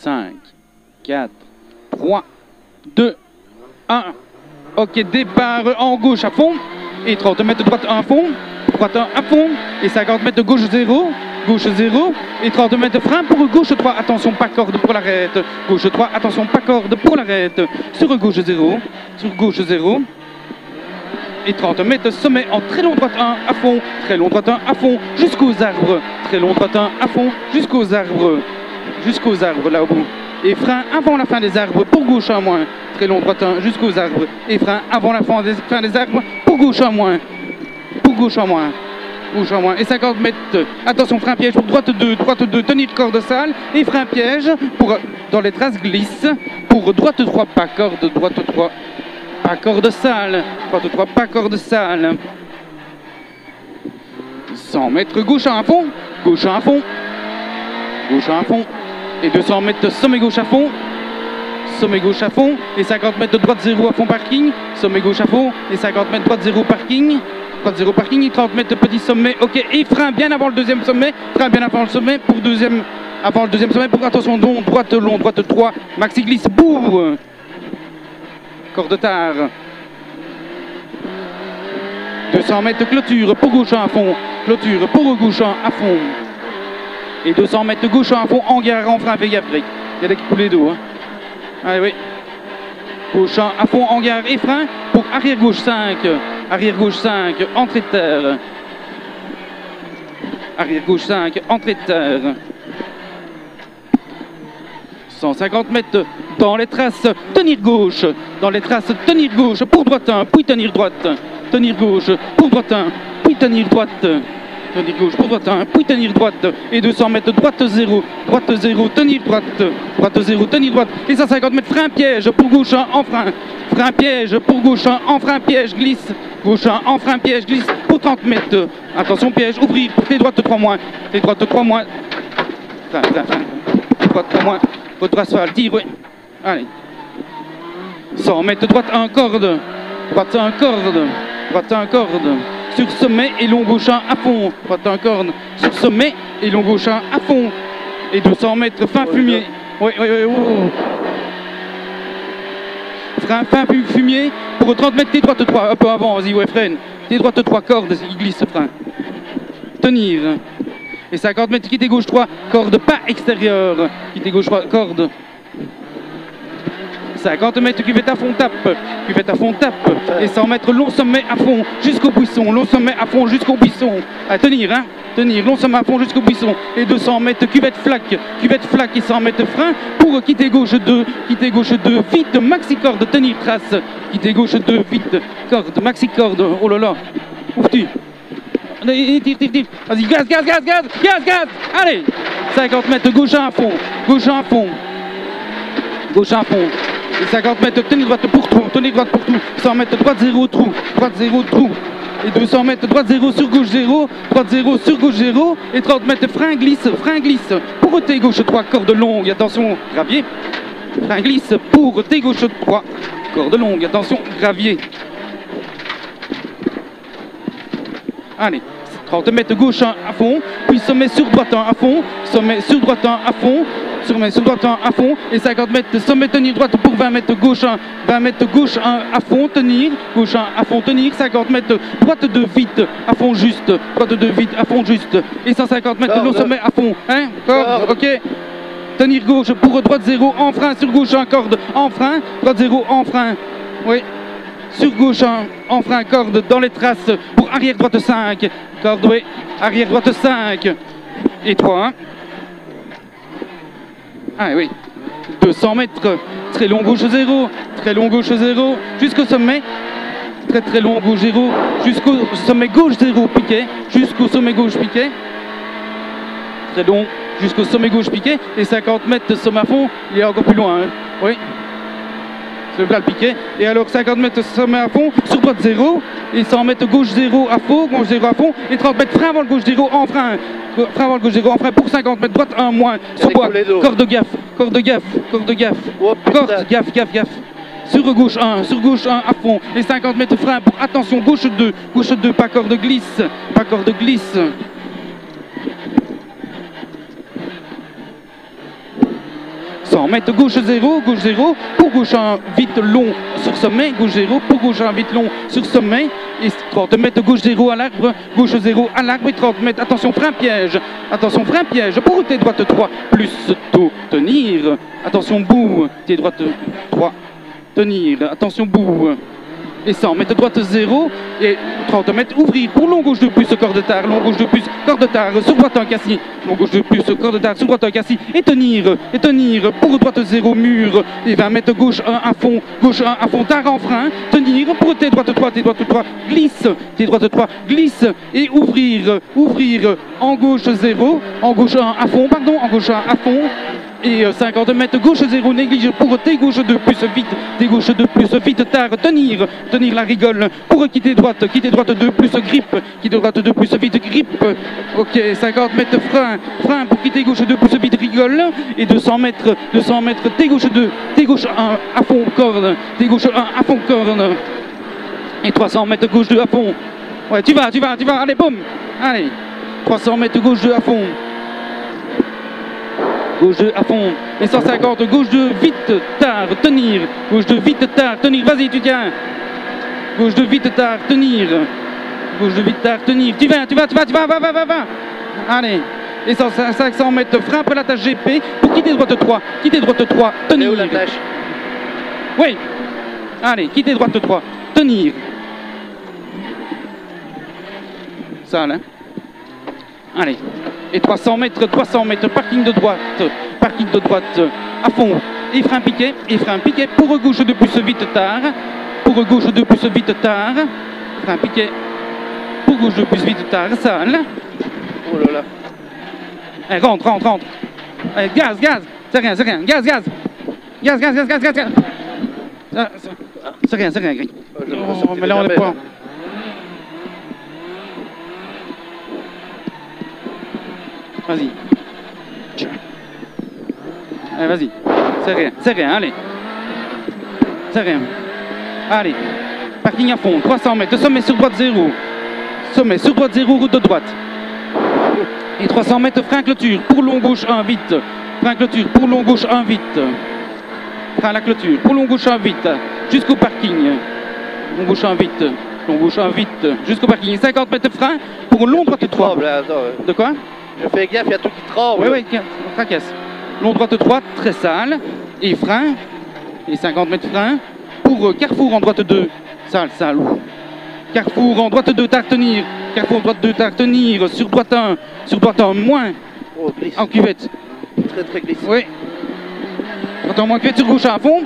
5, 4, 3, 2, 1. Ok, départ en gauche à fond. Et 30 mètres de droite à fond. Droite 1 à fond. Et 50 mètres de gauche 0. Gauche 0. Et 30 mètres de frein pour gauche 3. Attention, pas corde pour l'arrête. Gauche 3. Attention, pas corde pour l'arrête. Sur gauche 0. Sur gauche 0. Et 30 mètres sommet en très long droite 1 à fond. Très long droite 1 à fond. Jusqu'aux arbres. Très long droite 1 à fond. Jusqu'aux arbres. Jusqu'aux arbres là au bout. Et frein avant la fin des arbres pour gauche 1 moins. Très long droite 1 jusqu'aux arbres. Et frein avant la fin des arbres pour gauche 1 moins. Pour gauche 1 moins. Gauche 1 moins. Et 50 mètres. Attention, frein piège pour droite 2. Droite 2, tenir corde sale. Et frein piège pour dans les traces glisse. Pour droite 3, pas corde. Droite 3, pas corde sale. Droite 3, pas corde sale. 100 mètres gauche 1 à fond. Gauche 1 à fond. Gauche 1 à fond. Et 200 mètres sommet gauche à fond. Sommet gauche à fond. Et 50 mètres de droite 0 à fond parking. Sommet gauche à fond. Et 50 mètres droite 0 parking. Droite 0 parking. Et 30 mètres de petit sommet. Ok. Et frein bien avant le deuxième sommet. Frein bien avant le sommet pour avant le deuxième sommet. Pour attention long, droite 3. Maxi glisse. Bouh. Corde tard. 200 mètres clôture pour gauche à fond. Clôture pour gauche à fond. Et 200 mètres gauche à fond, hangar en frein, fais gaffe, il y a des coulées d'eau. Hein. Allez, oui. Gauche à fond, hangar et frein pour arrière gauche 5. Arrière gauche 5, entrée de terre. Arrière gauche 5, entrée de terre. 150 mètres dans les traces, tenir gauche. Dans les traces, tenir gauche pour droite 1, puis tenir droite. Tenir gauche pour droite 1, puis tenir droite. Tenir gauche pour droite 1, puis tenir droite. Et 200 mètres droite 0. Droite 0, tenir droite. Droite 0, tenir droite. Et 150 mètres frein piège pour gauche 1 en frein. Frein piège pour gauche 1 en frein piège glisse. Gauche 1 en frein piège glisse pour 30 mètres. Attention piège, ouvrir pour tes droites 3 moins. Tes droites 3 moins. Frein. Droite 3 moins. Votre asphalte, tire, oui. Allez. 100 mètres droite 1 corde. Droite 1 corde. Droite 1 corde. Sur sommet et long gauche 1 à fond. Droite 1 corde. Sur sommet et long gauche 1 à fond. Et 200 mètres fin fumier. Oui. Frein fin fumier pour 30 mètres, tes droite 3. Un peu avant, vas-y, ouais, freine. Tes droite 3 cordes, il glisse ce frein. Tenir. Et 50 mètres, quitter gauche 3, corde pas extérieure. Quitter gauche 3, corde. 50 mètres, cuvette à fond, tape. Cuvette à fond, tape. Et 100 mètres, long sommet à fond jusqu'au buisson. Long sommet à fond jusqu'au buisson. À tenir, hein. Tenir, long sommet à fond jusqu'au buisson. Et 200 mètres, cuvette flaque. Cuvette flaque et 100 mètres frein pour quitter gauche 2. Quitter gauche 2, vite, maxi corde, tenir trace. Quitter gauche 2, vite, corde, maxi corde. Oh là là. Ouf-tu. Tire. Vas-y, gaz. Allez. 50 mètres, gauche à fond. Gauche à fond. Gauche à fond. Et 50 mètres, tenir droite pour tout. 100 mètres, droite 0 trou. Droite 0 trou. Et 200 mètres, droite 0 sur gauche 0. Droite 0 sur gauche 0. Et 30 mètres, frein glisse. Pour tes gauche 3, corde longue. Attention, gravier. Frein glisse pour tes gauche 3. Corde longue. Attention, gravier. Allez. 30 mètres gauche 1 à fond, puis sommet sur droite 1 à fond, sommet sur droite 1 à fond, sommet sur droite 1 à fond, et 50 mètres sommet tenir droite pour 20 mètres gauche 1, 20 mètres gauche 1 à fond, tenir, gauche 1 à fond, tenir, 50 mètres droite 2 vite, à fond juste, droite 2 vite, à fond juste, et 150 mètres long sommet à fond, hein, corde, ok. Tenir gauche pour droite 0 en frein, sur gauche 1 corde en frein, droite 0 en frein, oui. Sur gauche 1, en frein, corde dans les traces pour arrière droite 5. Corde, oui. Arrière droite 5. Et 3. Ah oui. 200 mètres. Très long gauche 0. Très long gauche 0. Jusqu'au sommet. Très long gauche 0. Jusqu'au sommet gauche 0 piqué. Jusqu'au sommet gauche piqué. Très long. Jusqu'au sommet gauche piqué. Et 50 mètres sommet à fond. Il est encore plus loin. Hein. Oui. Le plat piqué. Et alors 50 mètres sommet à fond, sur droite 0, et 100 mètres gauche 0 à fond, gauche 0 à fond, et 30 mètres frein avant le gauche 0 en frein. Frein avant le gauche 0 en frein pour 50 mètres droite 1 moins. Sur bois, corde de gaffe. Oh, corde, gaffe. Sur gauche 1 à fond, et 50 mètres frein pour attention, gauche 2, pas corde glisse. 100 100 mètres, gauche 0, pour gauche 1, vite long sur sommet, gauche 0, pour gauche 1, vite long sur sommet, et 30 mètres, gauche 0 à l'arbre, gauche 0 à l'arbre, et 30 mètres, attention, frein piège, pour tes droite 3, plus tôt, tenir, attention, bout, tes droite 3, tenir, attention, bout, et 100 mètres, droite 0, et 30 mètres, ouvrir, pour long gauche 2 plus, corde tard, long gauche 2 plus, corde tard, sur droite 1, cassis, long gauche 2 plus, corde tard, sur droite 1, cassis, et tenir, pour droite 0, mur, et 20 mètres, gauche 1 à fond, tard en frein, tenir, pour tes droite 3, glisse, tes droite 3, glisse, et ouvrir, en gauche 0, en gauche 1 à fond, en gauche 1 à fond, et 50 mètres, gauche 0, néglige pour tes gauche 2 plus vite, tard, tenir la rigole, pour quitter droite 2 plus grippe, vite grippe, ok, 50 mètres, frein pour quitter gauche 2 plus vite rigole, et 200 mètres, tes gauche 1 à fond corde, et 300 mètres, gauche 2 à fond, ouais, tu vas, allez, boum, allez, 300 mètres, gauche 2 à fond, gauche 2 à fond, et 150, gauche 2, vite, tard, tenir, gauche 2, vite, tard, tenir, vas-y, tu tiens, gauche 2, vite, tard, tenir, tu vas, allez, et 500 mètres, frappe la tâche GP, pour quitter droite 3, tenir, où la tâche? Oui, allez, quitter droite 3, tenir, ça là, allez, et 300 mètres, parking de droite, à fond, et frein piqué, pour gauche 2 plus vite tard, frein piqué, pour gauche 2 plus vite tard, sale. Oh là là. Allez, rentre. Allez, gaz, c'est rien, gaz. C'est rien, gris. Oh, mais là on est pas. Vas-y. Allez, vas-y. C'est rien, allez. C'est rien. Allez. Parking à fond, 300 mètres. Sommet sur droite 0. Route de droite. Et 300 mètres, frein clôture. Pour long gauche 1, vite. Frein clôture. Pour long gauche 1, vite. Frein à la clôture. Pour long gauche 1, vite. Jusqu'au parking. Long gauche 1, vite. Jusqu'au parking. 50 mètres, frein. Pour long droite 3. De quoi? Je fais gaffe, il y a tout qui tremble. Oui, tracasse. Long droite 3, très sale. Et frein. Et 50 mètres frein. Pour carrefour en droite 2. Sale. Carrefour en droite 2, tard tenir. Sur droite 1, moins. Oh, glisse. En cuvette. Très glisse. Oui. Droite 1, moins cuvette sur gauche 1 à fond.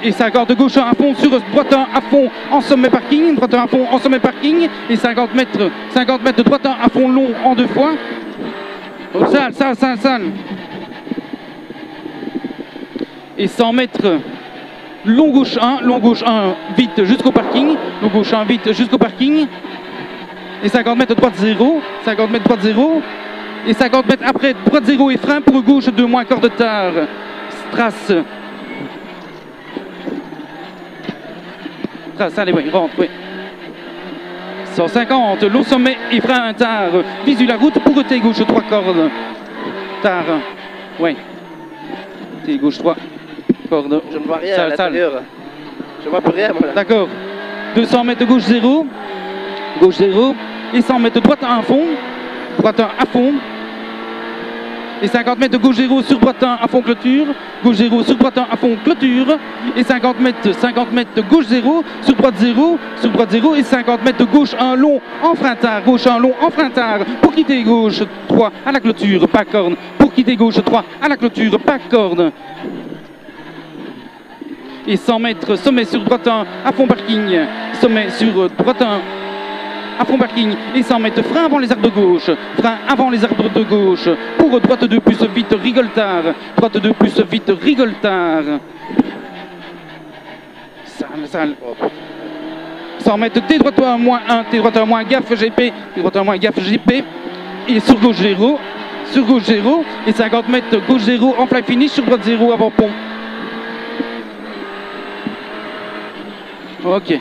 Et 50 de gauche 1 à fond sur droite 1 à fond en sommet parking. Droite 1 à fond en sommet parking. Et 50 mètres de droite 1 à fond long en 2 fois. Oh, sale. Et 100 mètres, long gauche 1, vite jusqu'au parking. Et 50 mètres droite 0. Et 50 mètres après, droite 0 et frein pour gauche 2 moins corde tard. Strasse, allez, oui, rentre, oui. 150, long sommet et frein tard. Visu la route pour tes gauche 3 cordes. Tard, ouais. Tes gauche 3 cordes. Je ne vois rien à l'intérieur. Je vois plus rien, moi. D'accord. 200 mètres gauche 0. Et 100 mètres droite 1 à fond. Et 50 mètres gauche 0 sur droite 1 à fond clôture. Et 50 mètres gauche 0 sur droite 0. Et 50 mètres gauche 1 long en frein tard. Pour quitter gauche 3 à la clôture, pas corne. Et 100 mètres, sommet sur droite 1 à fond parking. Et 100 mètres, frein avant les arbres de gauche. Pour droite 2 plus vite, rigole tard. Sale. 100 mètres, T droite 1 moins 1, gaffe GP. Et sur gauche 0. Et 50 mètres, gauche 0, en fly finish, sur droite 0, avant pont. Ok.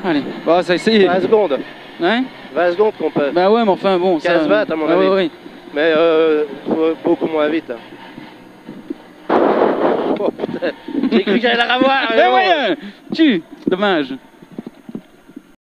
Allez, bon, ça essaye. 20 secondes. Hein? 20 secondes qu'on peut. Bah ouais, mais enfin bon. 15-20 à mon avis. Oui. Mais beaucoup moins vite. Là. Oh putain, j'ai cru que j'allais la revoir. Ben ouais, dommage.